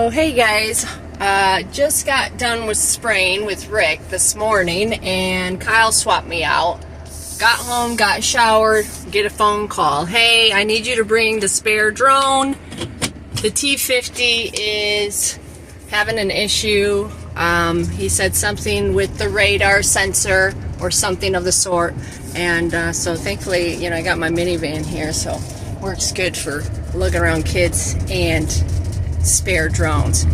So hey guys, just got done with spraying with Rick this morning, and Kyle swapped me out. Got home, got showered, get a phone call. Hey, I need you to bring the spare drone. The T50 is having an issue. He said something with the radar sensor or something of the sort. And so thankfully, you know, I got my minivan here, so works good for looking around kids and spare drones.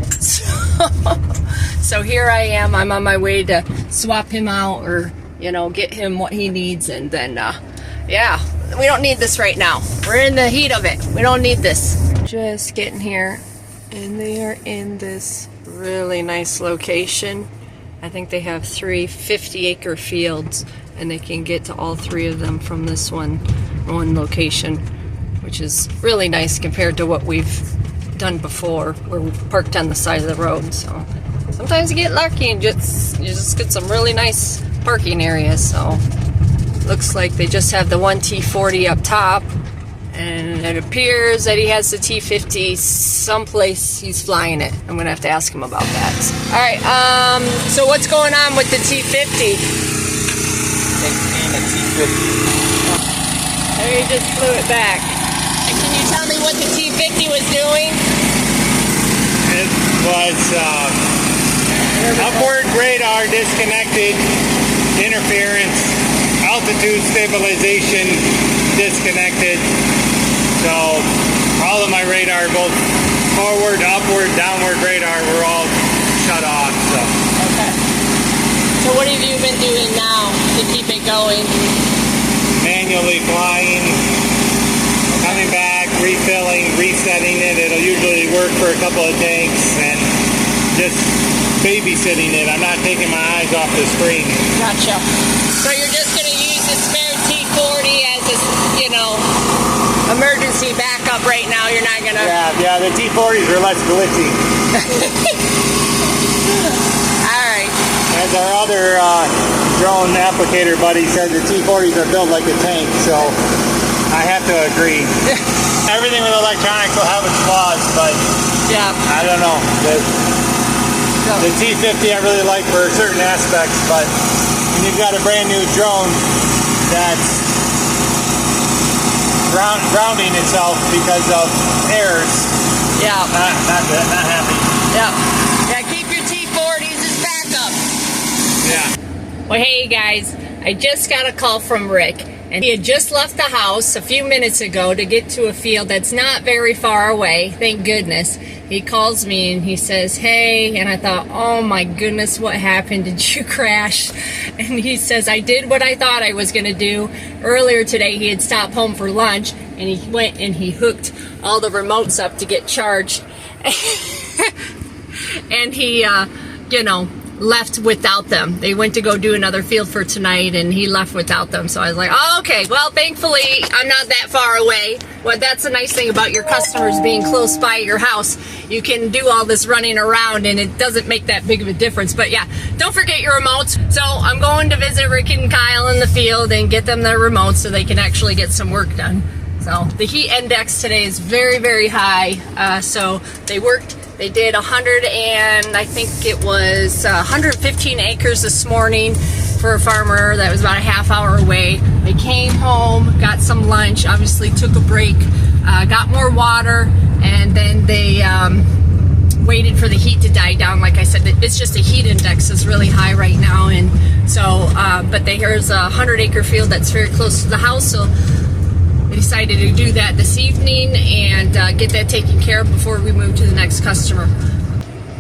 So here I am. I'm on my way to swap him out, or you know, get him what he needs, and then yeah, we don't need this right now. We're in the heat of it. We don't need this. Just getting here, and they are in this really nice location. I think they have 3 50-acre fields, and they can get to all 3 of them from this one location, which is really nice compared to what we've done before, where we've parked on the side of the road. So sometimes you get lucky and you just get some really nice parking areas. So looks like they just have the one T40 up top, and it appears that he has the T50 someplace he's flying it. I'm gonna have to ask him about that. All right, so what's going on with the T50? Maintain a T50. There, he just flew it back. And can you tell me what the T50 was doing? It was upward radar disconnected, interference, altitude stabilization disconnected. So all of my radar, both forward, upward, downward radar, were all shut off. So. Okay. So what have you been doing now to keep it going? Manually flying, coming back, refilling, resetting it. It'll usually work for a couple of tanks, and just babysitting it. I'm not taking my eyes off the screen. Gotcha. So you're just going to use the spare T40 as a, you know, emergency backup right now. You're not going to... Yeah, the T40s are less glitchy. All right. As our other drone applicator buddy said, the T40s are built like a tank, so I have to agree. Everything with electronics will have its flaws, but yeah, I don't know. The T50 I really like for certain aspects, but when you've got a brand new drone that's grounding itself because of errors, yeah, not happy. Yeah, keep your T40s as backup. Yeah. Well, hey guys, I just got a call from Rick, and he had just left the house a few minutes ago to get to a field that's not very far away, thank goodness. He calls me and he says, hey, and I thought, oh my goodness, what happened? Did you crash? And he says, I did what I thought I was going to do. Earlier today, he had stopped home for lunch, and he went and he hooked all the remotes up to get charged. And he, you know, left without them. They went to go do another field for tonight, and he left without them. So I was like, oh, okay, well, thankfully I'm not that far away. Well, that's the nice thing about your customers being close by your house. You can do all this running around, and it doesn't make that big of a difference. But yeah, don't forget your remotes. So I'm going to visit Rick and Kyle in the field and get them their remotes so they can actually get some work done. So the heat index today is very, very high. So they worked. They did 100 and I think it was 115 acres this morning for a farmer that was about a half hour away. They came home, got some lunch, obviously took a break, got more water, and then they waited for the heat to die down. Like I said, it's just the heat index is really high right now, and so but there's a 100-acre field that's very close to the house, so we decided to do that this evening and get that taken care of before we move to the next customer.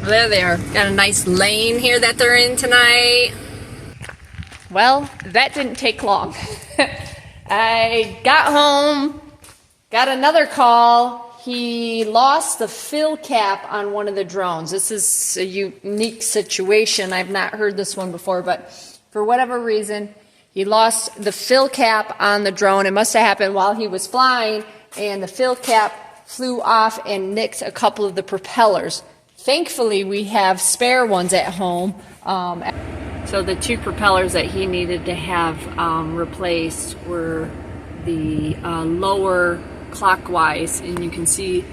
There they are. Got a nice lane here that they're in tonight. Well, that didn't take long. I got home, got another call. He lost the fill cap on one of the drones. This is a unique situation. I've not heard this one before, but for whatever reason, he lost the fill cap on the drone. It must have happened while he was flying, and the fill cap flew off and nicked a couple of the propellers. Thankfully, we have spare ones at home. So the 2 propellers that he needed to have replaced were the lower clockwise, and you can see,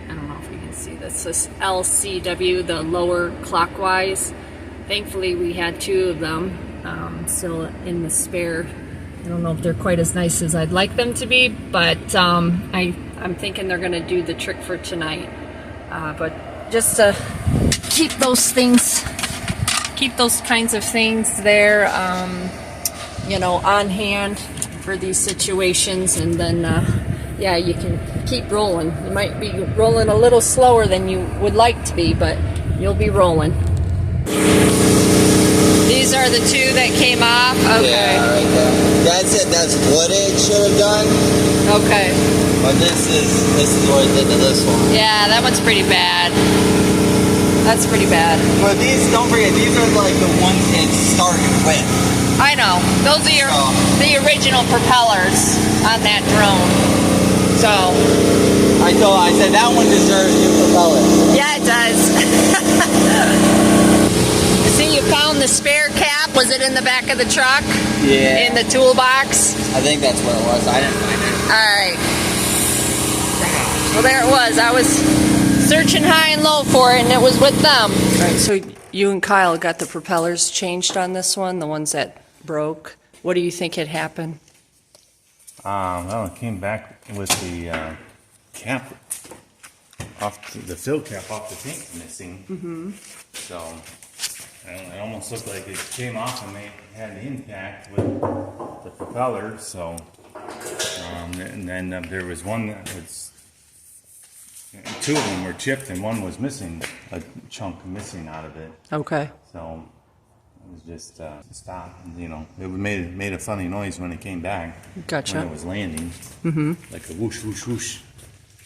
I don't know if you can see this. It's this LCW, the lower clockwise. Thankfully, we had 2 of them still in the spare. I don't know if they're quite as nice as I'd like them to be, but I'm thinking they're going to do the trick for tonight. But just to keep those things, keep those kinds of things there, you know, on hand for these situations, and then yeah, you can keep rolling. You might be rolling a little slower than you would like to be, but you'll be rolling. These are the 2 that came off? Okay. Yeah, right there. Dad said that's what it should have done. Okay. But this is what it did to this one. Yeah, that one's pretty bad. That's pretty bad. But these, don't forget, these are like the ones it started with. I know. Those are the original propellers on that drone. So I said that one deserves new propellers. yeah, it does. See, you found the spare cap. Was it in the back of the truck? Yeah. In the toolbox? I think that's what it was. I didn't find it. Alright. Well, there it was. I was searching high and low for it, and it was with them. Alright, so you and Kyle got the propellers changed on this one, the ones that broke. What do you think had happened? Well, it came back with the cap off, the fill cap off the tank missing. Mm-hmm. So it almost looked like it came off and they had the impact with the propeller. So and then there was one that was, 2 of them were chipped and one was missing, a chunk missing out of it. Okay. So it was just stopped. You know, it made a funny noise when it came back. Gotcha. When it was landing, like a whoosh, whoosh, whoosh.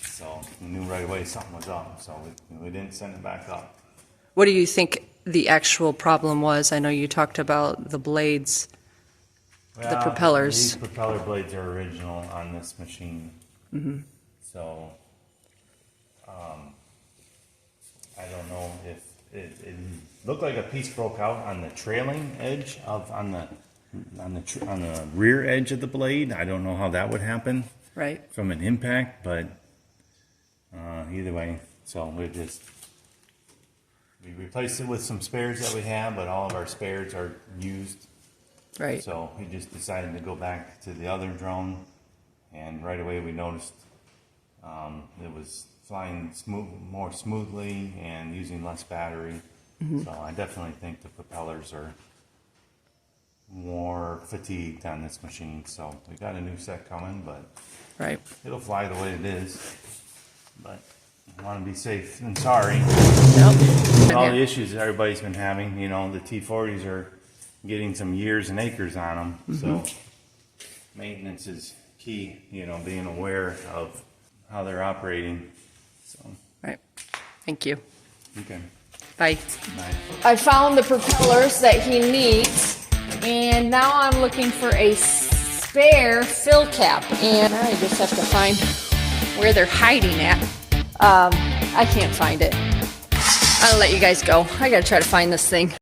So we knew right away something was up. So we didn't send it back up. What do you think the actual problem was? I know you talked about the blades, the propellers. These propeller blades are original on this machine. So I don't know if it looked like a piece broke out on the trailing edge of on the rear edge of the blade. I don't know how that would happen, Right. from an impact, but either way, so we replaced it with some spares that we have, but all of our spares are used. Right. So we just decided to go back to the other drone, and right away we noticed it was flying more smoothly and using less battery. So I definitely think the propellers are more fatigued on this machine. So we got a new set coming, but Right. it'll fly the way it is. But I want to be safe than sorry. Yep. All the issues that everybody's been having, you know, the T40s are getting some years and acres on them. So maintenance is key, you know, being aware of how they're operating. So, Right. Thank you. okay. Bye. Bye. I found the propellers that he needs, and now I'm looking for a spare fill cap, and I just have to find where they're hiding at. I can't find it. I'll let you guys go. I gotta try to find this thing.